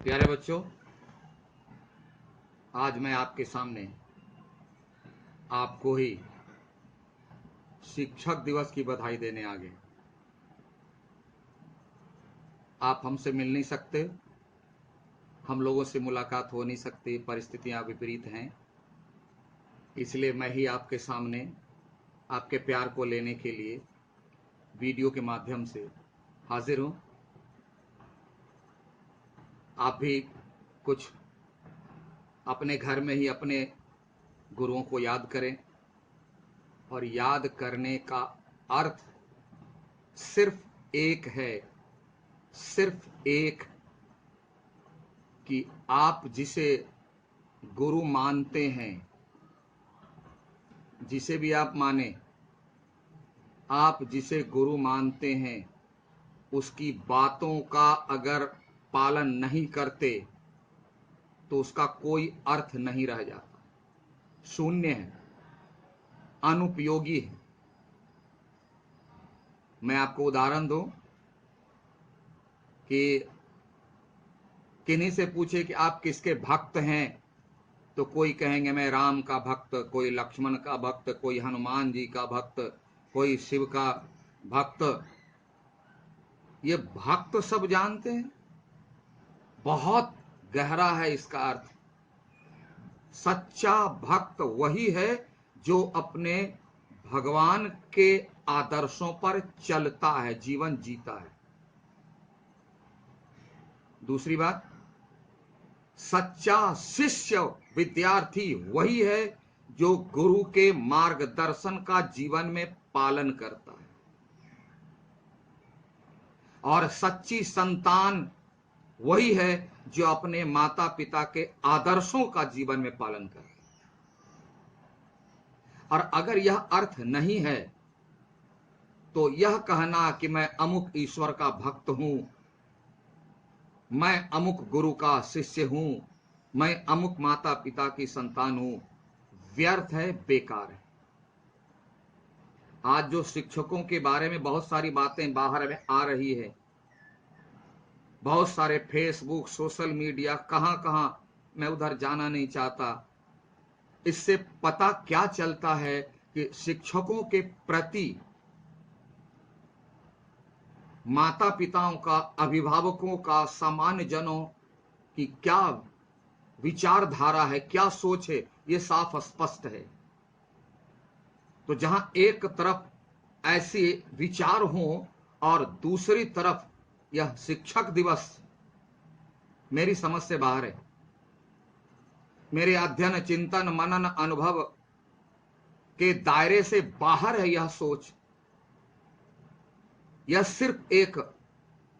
प्यारे बच्चों, आज मैं आपके सामने आपको ही शिक्षक दिवस की बधाई देने आ गए। आप हमसे मिल नहीं सकते, हम लोगों से मुलाकात हो नहीं सकती, परिस्थितियां विपरीत हैं। इसलिए मैं ही आपके सामने आपके प्यार को लेने के लिए वीडियो के माध्यम से हाजिर हूं। आप भी कुछ अपने घर में ही अपने गुरुओं को याद करें, और याद करने का अर्थ सिर्फ एक है, सिर्फ एक, कि आप जिसे गुरु मानते हैं, जिसे भी आप माने, आप जिसे गुरु मानते हैं, उसकी बातों का अगर पालन नहीं करते तो उसका कोई अर्थ नहीं रह जाता, शून्य है, अनुपयोगी है। मैं आपको उदाहरण दूं कि किन्हीं से पूछे कि आप किसके भक्त हैं, तो कोई कहेंगे मैं राम का भक्त, कोई लक्ष्मण का भक्त, कोई हनुमान जी का भक्त, कोई शिव का भक्त। ये भक्त सब जानते हैं, बहुत गहरा है इसका अर्थ। सच्चा भक्त वही है जो अपने भगवान के आदर्शों पर चलता है, जीवन जीता है। दूसरी बात, सच्चा शिष्य विद्यार्थी वही है जो गुरु के मार्गदर्शन का जीवन में पालन करता है। और सच्ची संतान वही है जो अपने माता पिता के आदर्शों का जीवन में पालन करता है। और अगर यह अर्थ नहीं है तो यह कहना कि मैं अमुक ईश्वर का भक्त हूं, मैं अमुक गुरु का शिष्य हूं, मैं अमुक माता पिता की संतान हूं, व्यर्थ है, बेकार है। आज जो शिक्षकों के बारे में बहुत सारी बातें बाहर में आ रही है, बहुत सारे फेसबुक, सोशल मीडिया, कहां कहां, मैं उधर जाना नहीं चाहता। इससे पता क्या चलता है कि शिक्षकों के प्रति माता पिताओं का, अभिभावकों का, सामान्य जनों की क्या विचारधारा है, क्या सोच है, ये साफ स्पष्ट है। तो जहां एक तरफ ऐसे विचार हों और दूसरी तरफ यह शिक्षक दिवस मेरी समझ से बाहर है, मेरे अध्ययन, चिंतन, मनन, अनुभव के दायरे से बाहर है यह सोच। यह सिर्फ एक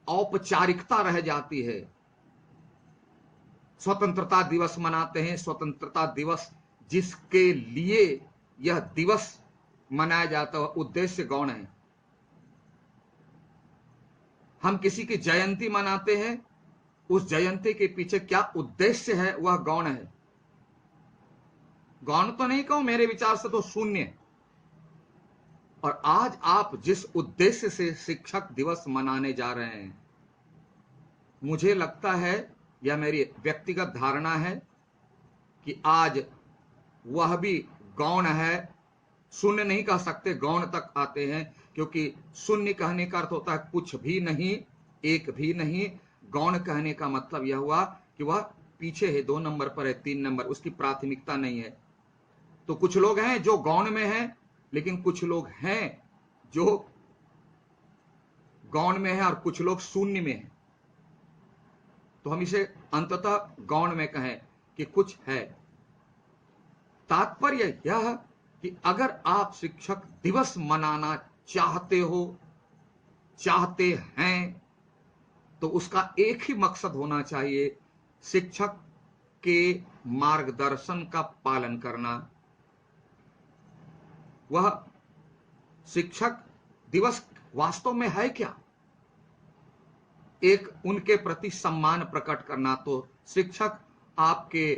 औपचारिकता रह जाती है। स्वतंत्रता दिवस मनाते हैं, स्वतंत्रता दिवस जिसके लिए यह दिवस मनाया जाता है उद्देश्य गौण है। हम किसी की जयंती मनाते हैं, उस जयंती के पीछे क्या उद्देश्य है वह गौण है। गौण तो नहीं कहूं, मेरे विचार से तो शून्य। और आज आप जिस उद्देश्य से शिक्षक दिवस मनाने जा रहे हैं, मुझे लगता है, यह मेरी व्यक्तिगत धारणा है, कि आज वह भी गौण है। शून्य नहीं कह सकते, गौण तक आते हैं, क्योंकि शून्य कहने का अर्थ होता है कुछ भी नहीं, एक भी नहीं। गौण कहने का मतलब यह हुआ कि वह पीछे है, 2 नंबर पर है, 3 नंबर, उसकी प्राथमिकता नहीं है। तो कुछ लोग हैं जो गौण में हैं, लेकिन कुछ लोग हैं जो गौण में है और कुछ लोग शून्य में हैं। तो हम इसे अंततः गौण में कहें कि कुछ है। तात्पर्य यह कि अगर आप शिक्षक दिवस मनाना चाहते हो, चाहते हैं, तो उसका एक ही मकसद होना चाहिए, शिक्षक के मार्गदर्शन का पालन करना। वह शिक्षक दिवस वास्तव में है क्या? एक उनके प्रति सम्मान प्रकट करना। तो शिक्षक आपके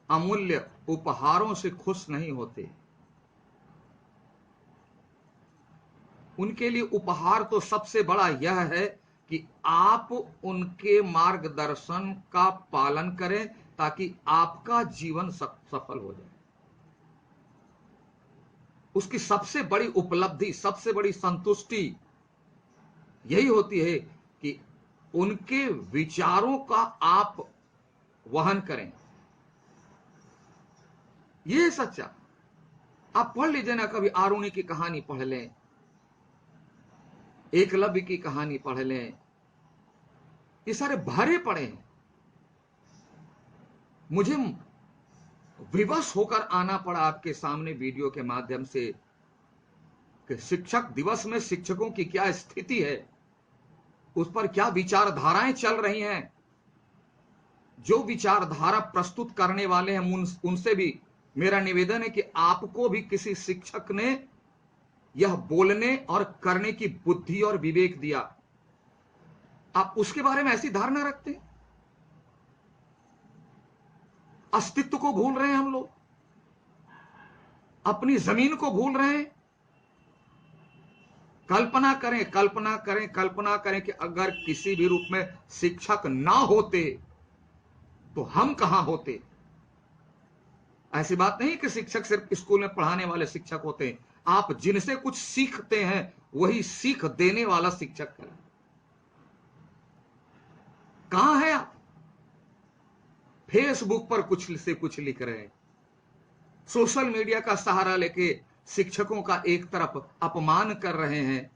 अमूल्य उपहारों से खुश नहीं होते, उनके लिए उपहार तो सबसे बड़ा यह है कि आप उनके मार्गदर्शन का पालन करें ताकि आपका जीवन सफल हो जाए। उसकी सबसे बड़ी उपलब्धि, सबसे बड़ी संतुष्टि यही होती है कि उनके विचारों का आप वहन करें। यह सच्चा। आप पढ़ लीजिए ना, कभी आरुणि की कहानी पढ़ लें, एकलव्य की कहानी पढ़ लें, ये सारे भरे पड़े हैं। मुझे विवश होकर आना पड़ा आपके सामने वीडियो के माध्यम से कि शिक्षक दिवस में शिक्षकों की क्या स्थिति है, उस पर क्या विचारधाराएं चल रही हैं। जो विचारधारा प्रस्तुत करने वाले हैं उनसे भी मेरा निवेदन है कि आपको भी किसी शिक्षक ने यह बोलने और करने की बुद्धि और विवेक दिया, आप उसके बारे में ऐसी धारणा रखते हैं। अस्तित्व को भूल रहे हैं हम लोग, अपनी जमीन को भूल रहे हैं। कल्पना करें, कल्पना करें, कल्पना करें कि अगर किसी भी रूप में शिक्षक ना होते तो हम कहां होते। ऐसी बात नहीं कि शिक्षक सिर्फ स्कूल में पढ़ाने वाले शिक्षक होते हैं। आप जिनसे कुछ सीखते हैं वही सीख देने वाला शिक्षक है। कहां है आप? फेसबुक पर कुछ से कुछ लिख रहे हैं, सोशल मीडिया का सहारा लेके शिक्षकों का एक तरफ अपमान कर रहे हैं,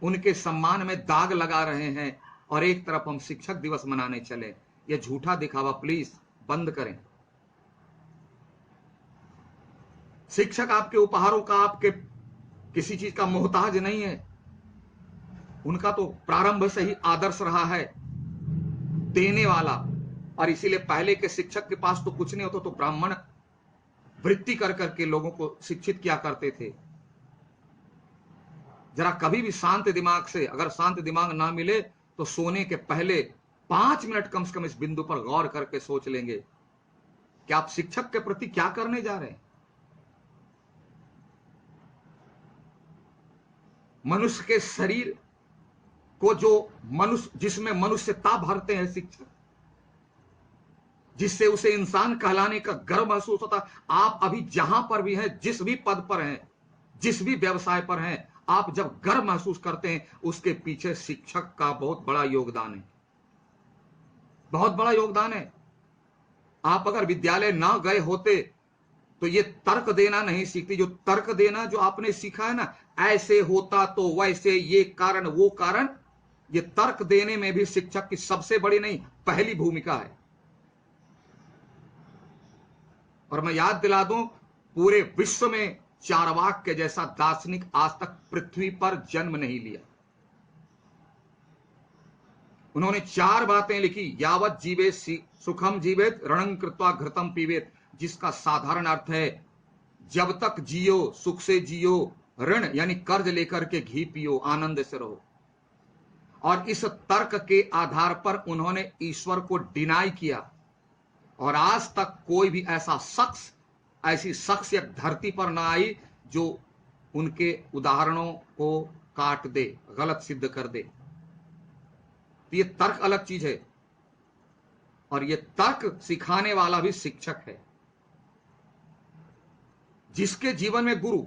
उनके सम्मान में दाग लगा रहे हैं, और एक तरफ हम शिक्षक दिवस मनाने चले। यह झूठा दिखावा प्लीज बंद करें। शिक्षक आपके उपहारों का, आपके किसी चीज का मोहताज नहीं है। उनका तो प्रारंभ से ही आदर्श रहा है देने वाला, और इसीलिए पहले के शिक्षक के पास तो कुछ नहीं होता तो ब्राह्मण वृत्ति कर करके लोगों को शिक्षित किया करते थे। जरा कभी भी शांत दिमाग से, अगर शांत दिमाग ना मिले तो सोने के पहले 5 मिनट कम से कम इस बिंदु पर गौर करके सोच लेंगे कि आप शिक्षक के प्रति क्या करने जा रहे हैं। मनुष्य के शरीर को जो जिसमें मनुष्यता भरते हैं शिक्षक, जिससे उसे इंसान कहलाने का गर्व महसूस होता। आप अभी जहां पर भी हैं, जिस भी पद पर हैं, जिस भी व्यवसाय पर हैं, आप जब गर्व महसूस करते हैं उसके पीछे शिक्षक का बहुत बड़ा योगदान है, बहुत बड़ा योगदान है। आप अगर विद्यालय ना गए होते तो ये तर्क देना नहीं सीखते। जो तर्क देना जो आपने सीखा है ना, ऐसे होता तो वैसे, ये कारण वो कारण, ये तर्क देने में भी शिक्षक की सबसे बड़ी नहीं, पहली भूमिका है। और मैं याद दिला दूं, पूरे विश्व में चारवाक के जैसा दार्शनिक आज तक पृथ्वी पर जन्म नहीं लिया। उन्होंने 4 बातें लिखी। यावत जीवे सुखम जीवेत रणं कृत्वा घृतम पीवेत, जिसका साधारण अर्थ है जब तक जियो सुख से जियो, ऋण यानी कर्ज लेकर के घी पियो, आनंद से रहो। और इस तर्क के आधार पर उन्होंने ईश्वर को डिनाई किया, और आज तक कोई भी ऐसी शख्सियत धरती पर ना आई जो उनके उदाहरणों को काट दे, गलत सिद्ध कर दे। तो ये तर्क अलग चीज है, और ये तर्क सिखाने वाला भी शिक्षक है, जिसके जीवन में गुरु।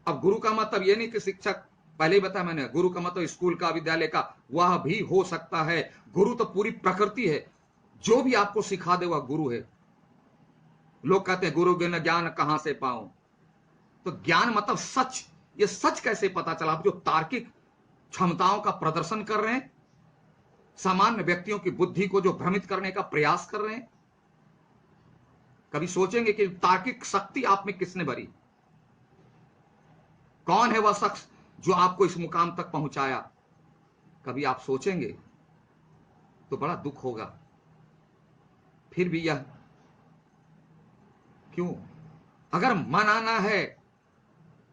अब गुरु का मतलब ये नहीं कि शिक्षक, पहले ही बताया मैंने, गुरु का मतलब स्कूल का, विद्यालय का, वह भी हो सकता है। गुरु तो पूरी प्रकृति है, जो भी आपको सिखा दे वह गुरु है। लोग कहते हैं गुरु बिन ज्ञान कहां से पाऊं, तो ज्ञान मतलब सच। ये सच कैसे पता चला? आप जो तार्किक क्षमताओं का प्रदर्शन कर रहे हैं, सामान्य व्यक्तियों की बुद्धि को जो भ्रमित करने का प्रयास कर रहे हैं, कभी सोचेंगे कि तार्किक शक्ति आप में किसने भरी? कौन है वह शख्स जो आपको इस मुकाम तक पहुंचाया? कभी आप सोचेंगे तो बड़ा दुख होगा। फिर भी यह क्यों? अगर मनाना है,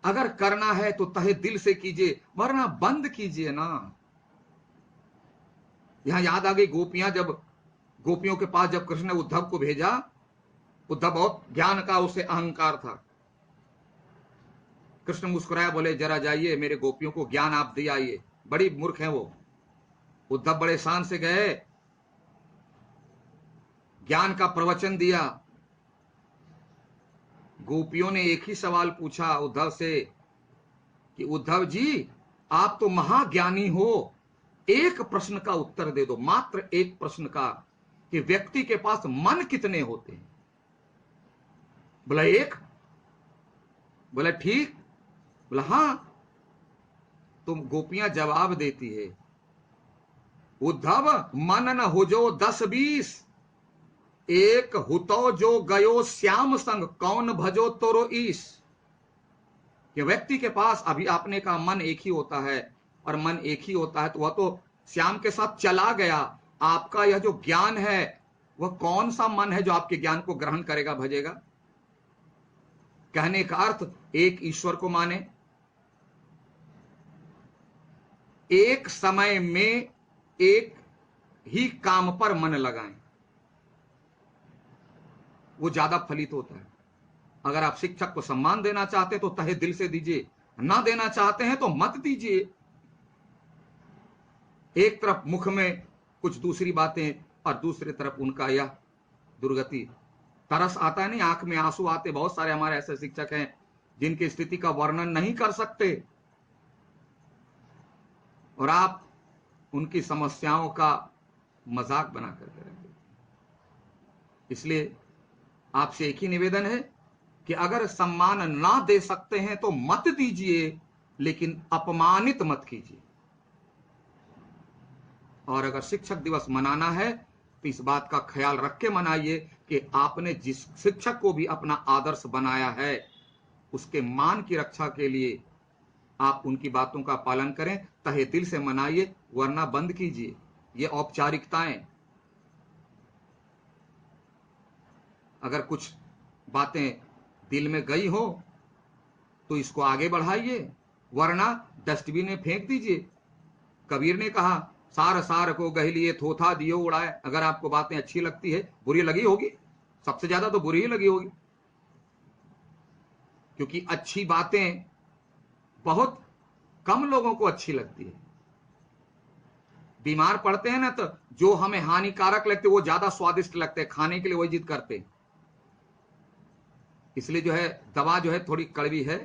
अगर करना है तो तहे दिल से कीजिए, वरना बंद कीजिए ना। यहां याद आ गई गोपियों के पास जब कृष्ण ने उद्धव को भेजा, उद्धव बहुत ज्ञान का उसे अहंकार था। कृष्ण मुस्कुराया, बोले जरा जाइए मेरे गोपियों को ज्ञान आप दे आइए, बड़ी मूर्ख है वो। उद्धव बड़े शान से गए, ज्ञान का प्रवचन दिया। गोपियों ने एक ही सवाल पूछा उद्धव से कि उद्धव जी, आप तो महाज्ञानी हो, एक प्रश्न का उत्तर दे दो, मात्र एक प्रश्न का, कि व्यक्ति के पास मन कितने होते हैं? बोला एक। बोला ठीक। बोला हाँ। तुम गोपियां जवाब देती है, उद्धव मन न हो जो 10-20, एक हुतो जो गयो श्याम संग, कौन भजो तोरो ईश। कि व्यक्ति के पास, अभी आपने कहा मन एक ही होता है, और मन एक ही होता है तो वह तो श्याम के साथ चला गया। आपका यह जो ज्ञान है, वह कौन सा मन है जो आपके ज्ञान को ग्रहण करेगा, भजेगा? कहने का अर्थ एक ईश्वर को माने, एक समय में एक ही काम पर मन लगाएं, वो ज्यादा फलित होता है। अगर आप शिक्षक को सम्मान देना चाहते हैं तो तहे दिल से दीजिए, ना देना चाहते हैं तो मत दीजिए। एक तरफ मुख में कुछ दूसरी बातें और दूसरी तरफ उनका यह दुर्गति। तरस आता है नहीं, आंख में आंसू आते। बहुत सारे हमारे ऐसे शिक्षक हैं जिनकी स्थिति का वर्णन नहीं कर सकते, और आप उनकी समस्याओं का मजाक बना करके रख देते। इसलिए आपसे एक ही निवेदन है कि अगर सम्मान ना दे सकते हैं तो मत दीजिए, लेकिन अपमानित मत कीजिए। और अगर शिक्षक दिवस मनाना है तो इस बात का ख्याल रख के मनाइए कि आपने जिस शिक्षक को भी अपना आदर्श बनाया है, उसके मान की रक्षा के लिए आप उनकी बातों का पालन करें, तहे दिल से मनाइए, वरना बंद कीजिए ये औपचारिकताएं। अगर कुछ बातें दिल में गई हो तो इसको आगे बढ़ाइए, वरना डस्टबिन में फेंक दीजिए। कबीर ने कहा, सार सार को गह लिए थोथा दियो उड़ाए। अगर आपको बातें अच्छी लगती है, बुरी लगी होगी, सबसे ज्यादा तो बुरी ही लगी होगी, क्योंकि अच्छी बातें बहुत कम लोगों को अच्छी लगती है। बीमार पड़ते हैं ना, तो जो हमें हानिकारक लगते वो ज्यादा स्वादिष्ट लगते हैं, खाने के लिए वही जिद करते हैं। इसलिए जो है दवा जो है थोड़ी कड़वी है,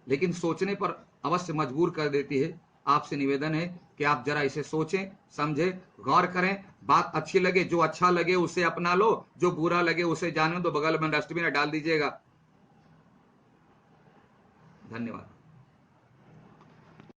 लेकिन सोचने पर अवश्य मजबूर कर देती है। आपसे निवेदन है कि आप जरा इसे सोचें, समझें, गौर करें। बात अच्छी लगे, जो अच्छा लगे उसे अपना लो, जो बुरा लगे उसे जाने दो, बगल में डस्टबिन डाल दीजिएगा। धन्यवाद।